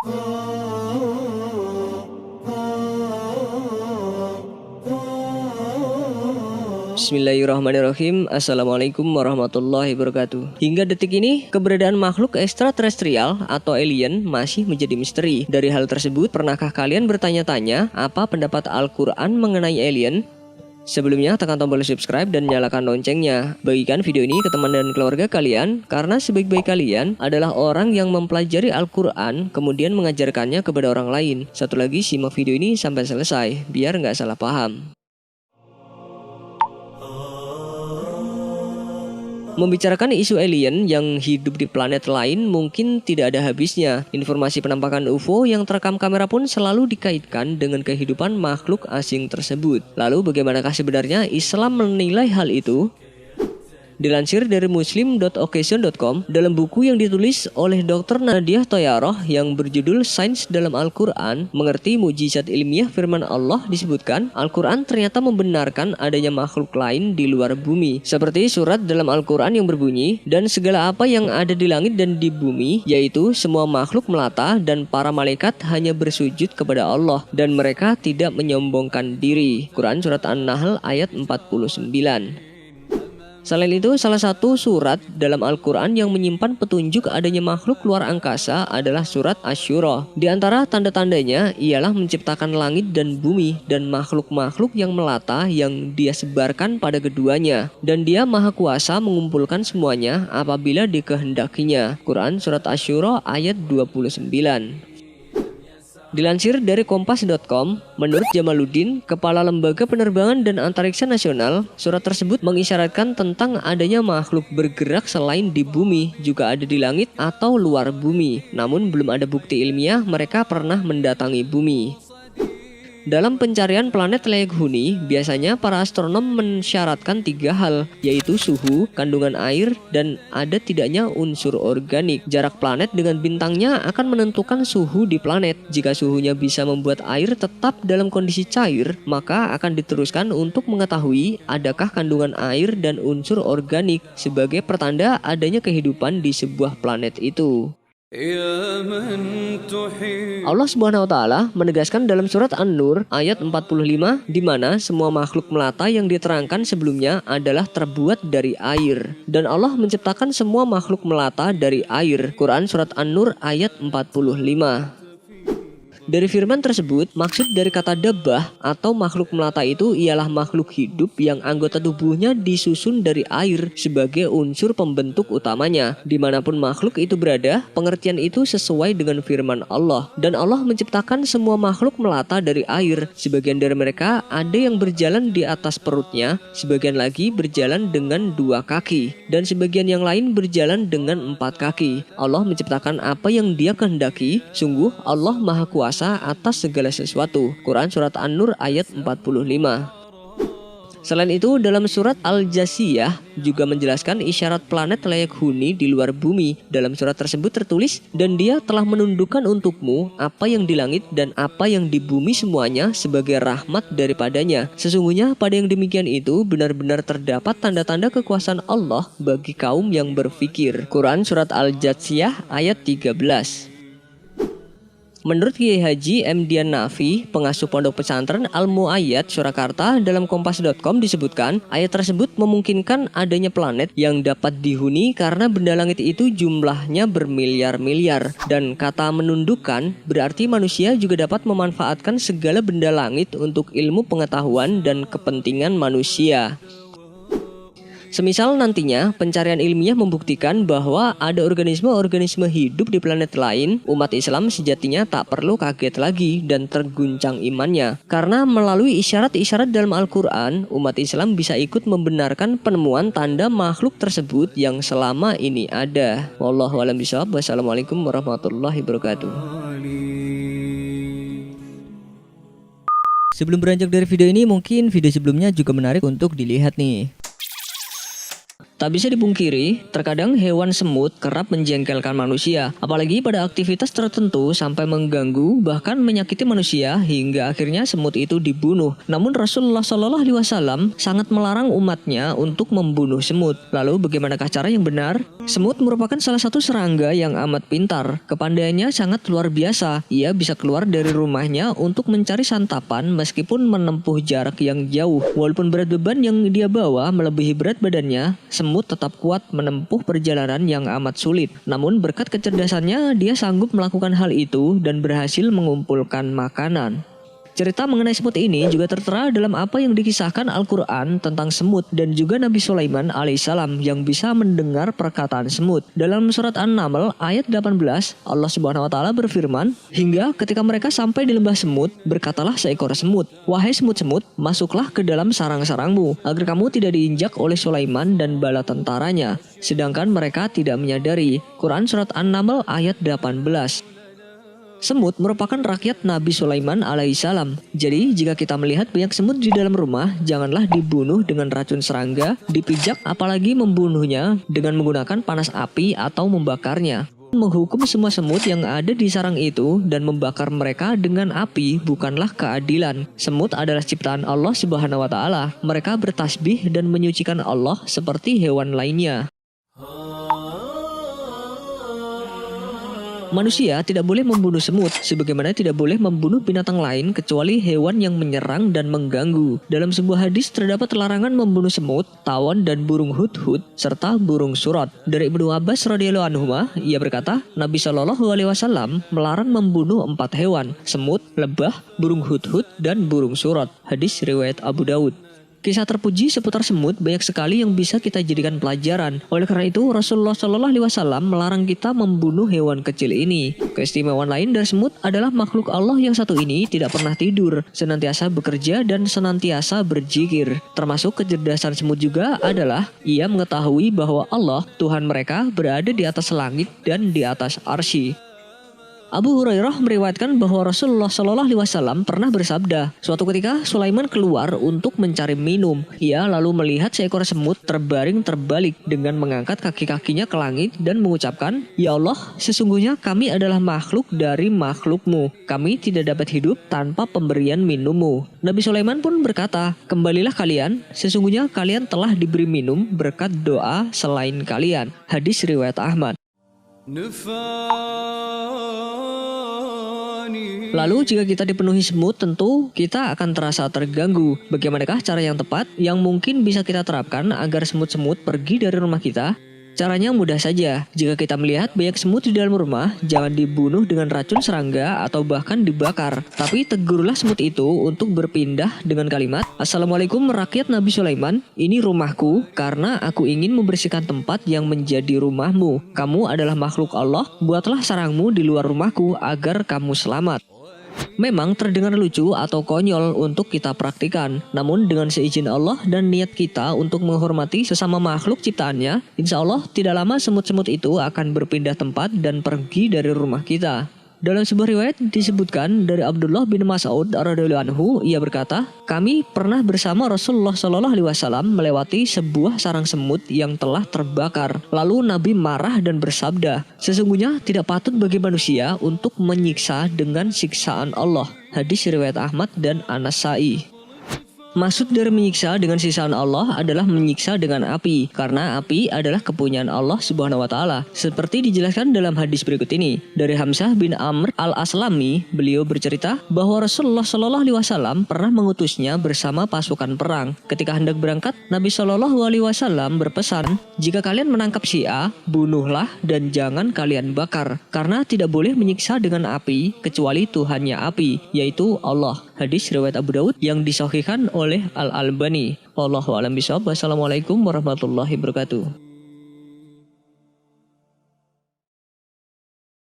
Bismillahirrahmanirrahim. Assalamualaikum warahmatullahi wabarakatuh. Hingga detik ini, keberadaan makhluk extraterestrial atau alien masih menjadi misteri. Dari hal tersebut, pernahkah kalian bertanya-tanya apa pendapat Al-Quran mengenai alien? Sebelumnya, tekan tombol subscribe dan nyalakan loncengnya. Bagikan video ini ke teman dan keluarga kalian, karena sebaik-baik kalian adalah orang yang mempelajari Al-Quran, kemudian mengajarkannya kepada orang lain. Satu lagi, simak video ini sampai selesai, biar nggak salah paham. Membicarakan isu alien yang hidup di planet lain mungkin tidak ada habisnya. Informasi penampakan UFO yang terekam kamera pun selalu dikaitkan dengan kehidupan makhluk asing tersebut. Lalu bagaimanakah sebenarnya Islam menilai hal itu? Dilansir dari muslim.occasion.com, dalam buku yang ditulis oleh Dr. Nadiah Toyaroh yang berjudul Sains dalam Al-Quran, Mengerti Mujizat Ilmiah Firman Allah, disebutkan Al-Quran ternyata membenarkan adanya makhluk lain di luar bumi. Seperti surat dalam Al-Quran yang berbunyi, dan segala apa yang ada di langit dan di bumi, yaitu semua makhluk melata dan para malaikat hanya bersujud kepada Allah, dan mereka tidak menyombongkan diri. Quran Surat An-Nahl ayat 49. Selain itu, salah satu surat dalam Al-Quran yang menyimpan petunjuk adanya makhluk luar angkasa adalah surat Asy-Syura. Di antara tanda-tandanya ialah menciptakan langit dan bumi dan makhluk-makhluk yang melata yang dia sebarkan pada keduanya. Dan dia maha kuasa mengumpulkan semuanya apabila dikehendakinya. Quran Surat Asy-Syura ayat 29. Dilansir dari kompas.com, menurut Jamaluddin, Kepala Lembaga Penerbangan dan Antariksa Nasional, surat tersebut mengisyaratkan tentang adanya makhluk bergerak selain di bumi, juga ada di langit atau luar bumi. Namun belum ada bukti ilmiah mereka pernah mendatangi bumi. Dalam pencarian planet layak huni, biasanya para astronom mensyaratkan 3 hal, yaitu suhu, kandungan air, dan ada tidaknya unsur organik. Jarak planet dengan bintangnya akan menentukan suhu di planet. Jika suhunya bisa membuat air tetap dalam kondisi cair, maka akan diteruskan untuk mengetahui adakah kandungan air dan unsur organik sebagai pertanda adanya kehidupan di sebuah planet itu. Allah Subhanahu wa taala menegaskan dalam surat An-Nur ayat 45 di mana semua makhluk melata yang diterangkan sebelumnya adalah terbuat dari air, dan Allah menciptakan semua makhluk melata dari air. Quran Surat An-Nur ayat 45. Dari firman tersebut, maksud dari kata dabbah atau makhluk melata itu ialah makhluk hidup yang anggota tubuhnya disusun dari air sebagai unsur pembentuk utamanya. Dimanapun makhluk itu berada, pengertian itu sesuai dengan firman Allah. Dan Allah menciptakan semua makhluk melata dari air. Sebagian dari mereka ada yang berjalan di atas perutnya, sebagian lagi berjalan dengan 2 kaki, dan sebagian yang lain berjalan dengan 4 kaki. Allah menciptakan apa yang Dia kehendaki. Sungguh Allah Maha Kuasa atas segala sesuatu. Quran Surat An-Nur ayat 45. Selain itu, dalam surat Al-Jasiyah juga menjelaskan isyarat planet layak huni di luar bumi. Dalam surat tersebut tertulis, dan Dia telah menundukkan untukmu apa yang di langit dan apa yang di bumi semuanya sebagai rahmat daripadanya. Sesungguhnya pada yang demikian itu benar-benar terdapat tanda-tanda kekuasaan Allah bagi kaum yang berfikir. Quran Surat Al-Jasiyah ayat 13. Menurut Kiai Haji M. Dian Nafi, pengasuh pondok pesantren Al-Muayyad Surakarta, dalam kompas.com disebutkan, ayat tersebut memungkinkan adanya planet yang dapat dihuni karena benda langit itu jumlahnya bermiliar-miliar. Dan kata menundukkan berarti manusia juga dapat memanfaatkan segala benda langit untuk ilmu pengetahuan dan kepentingan manusia. Semisal nantinya pencarian ilmiah membuktikan bahwa ada organisme-organisme hidup di planet lain, umat Islam sejatinya tak perlu kaget lagi dan terguncang imannya. Karena melalui isyarat-isyarat dalam Al-Quran, umat Islam bisa ikut membenarkan penemuan tanda makhluk tersebut yang selama ini ada. Wallahu a'lam bishawab. Wassalamualaikum warahmatullahi wabarakatuh. Sebelum beranjak dari video ini, mungkin video sebelumnya juga menarik untuk dilihat nih. Tak bisa dipungkiri, terkadang hewan semut kerap menjengkelkan manusia, apalagi pada aktivitas tertentu sampai mengganggu bahkan menyakiti manusia hingga akhirnya semut itu dibunuh. Namun Rasulullah Shallallahu Alaihi Wasallam sangat melarang umatnya untuk membunuh semut. Lalu bagaimanakah cara yang benar? Semut merupakan salah satu serangga yang amat pintar. Kepandaiannya sangat luar biasa. Ia bisa keluar dari rumahnya untuk mencari santapan meskipun menempuh jarak yang jauh. Walaupun berat beban yang dia bawa melebihi berat badannya, semut tetap kuat menempuh perjalanan yang amat sulit. Namun berkat kecerdasannya, dia sanggup melakukan hal itu dan berhasil mengumpulkan makanan. Cerita mengenai semut ini juga tertera dalam apa yang dikisahkan Al-Quran tentang semut dan juga Nabi Sulaiman alaihissalam yang bisa mendengar perkataan semut. Dalam surat An-Naml ayat 18, Allah Subhanahu wa taala berfirman, "Hingga ketika mereka sampai di lembah semut, berkatalah seekor semut, 'Wahai semut-semut, masuklah ke dalam sarang-sarangmu, agar kamu tidak diinjak oleh Sulaiman dan bala tentaranya.' Sedangkan mereka tidak menyadari." Quran surat An-Naml ayat 18. Semut merupakan rakyat Nabi Sulaiman alaihissalam. Jadi jika kita melihat banyak semut di dalam rumah, janganlah dibunuh dengan racun serangga, dipijak apalagi membunuhnya dengan menggunakan panas api atau membakarnya. Menghukum semua semut yang ada di sarang itu dan membakar mereka dengan api bukanlah keadilan. Semut adalah ciptaan Allah Subhanahu wa taala. Mereka bertasbih dan menyucikan Allah seperti hewan lainnya. Manusia tidak boleh membunuh semut, sebagaimana tidak boleh membunuh binatang lain kecuali hewan yang menyerang dan mengganggu. Dalam sebuah hadis terdapat larangan membunuh semut, tawon dan burung hudhud serta burung surat. Dari Ibnu Abbas radhiyallahu anhuma, ia berkata, Nabi Shallallahu Alaihi Wasallam melarang membunuh 4 hewan: semut, lebah, burung hudhud, dan burung surat. Hadis riwayat Abu Daud. Kisah terpuji seputar semut banyak sekali yang bisa kita jadikan pelajaran. Oleh karena itu, Rasulullah Shallallahu Alaihi Wasallam melarang kita membunuh hewan kecil ini. Keistimewaan lain dari semut adalah makhluk Allah yang satu ini tidak pernah tidur, senantiasa bekerja dan senantiasa berzikir. Termasuk kecerdasan semut juga adalah ia mengetahui bahwa Allah, Tuhan mereka, berada di atas langit dan di atas arsy. Abu Hurairah meriwayatkan bahwa Rasulullah Shallallahu Alaihi Wasallam pernah bersabda, suatu ketika Sulaiman keluar untuk mencari minum. Ia lalu melihat seekor semut terbaring terbalik dengan mengangkat kaki-kakinya ke langit dan mengucapkan, "Ya Allah, sesungguhnya kami adalah makhluk dari makhlukmu. Kami tidak dapat hidup tanpa pemberian minummu." Nabi Sulaiman pun berkata, "Kembalilah kalian, sesungguhnya kalian telah diberi minum berkat doa selain kalian." Hadis riwayat Ahmad. Lalu jika kita dipenuhi semut, tentu kita akan terasa terganggu. Bagaimanakah cara yang tepat yang mungkin bisa kita terapkan agar semut-semut pergi dari rumah kita? Caranya mudah saja. Jika kita melihat banyak semut di dalam rumah, jangan dibunuh dengan racun serangga atau bahkan dibakar. Tapi tegurlah semut itu untuk berpindah dengan kalimat, "Assalamualaikum rakyat Nabi Sulaiman, ini rumahku karena aku ingin membersihkan tempat yang menjadi rumahmu. Kamu adalah makhluk Allah, buatlah sarangmu di luar rumahku agar kamu selamat." Memang terdengar lucu atau konyol untuk kita praktikan, namun dengan seizin Allah dan niat kita untuk menghormati sesama makhluk ciptaannya, insya Allah tidak lama semut-semut itu akan berpindah tempat dan pergi dari rumah kita. Dalam sebuah riwayat disebutkan dari Abdullah bin Mas'ud radhiyallahu anhu, ia berkata, "Kami pernah bersama Rasulullah Shallallahu Alaihi Wasallam melewati sebuah sarang semut yang telah terbakar. Lalu Nabi marah dan bersabda, 'Sesungguhnya tidak patut bagi manusia untuk menyiksa dengan siksaan Allah.'" Hadis riwayat Ahmad dan An-Nasa'i. Maksud dari menyiksa dengan siksaan Allah adalah menyiksa dengan api, karena api adalah kepunyaan Allah Subhanahu wa taala. Seperti dijelaskan dalam hadis berikut ini. Dari Hamzah bin Amr Al-Aslami, beliau bercerita bahwa Rasulullah Shallallahu Alaihi Wasallam pernah mengutusnya bersama pasukan perang. Ketika hendak berangkat, Nabi Shallallahu Alaihi Wasallam berpesan, "Jika kalian menangkap si A, bunuhlah dan jangan kalian bakar, karena tidak boleh menyiksa dengan api kecuali Tuhannya api, yaitu Allah." Hadis riwayat Abu Daud yang disahihkan oleh Al-Albani. Wallahu a'lam bishawab. Wassalamualaikum warahmatullahi wabarakatuh.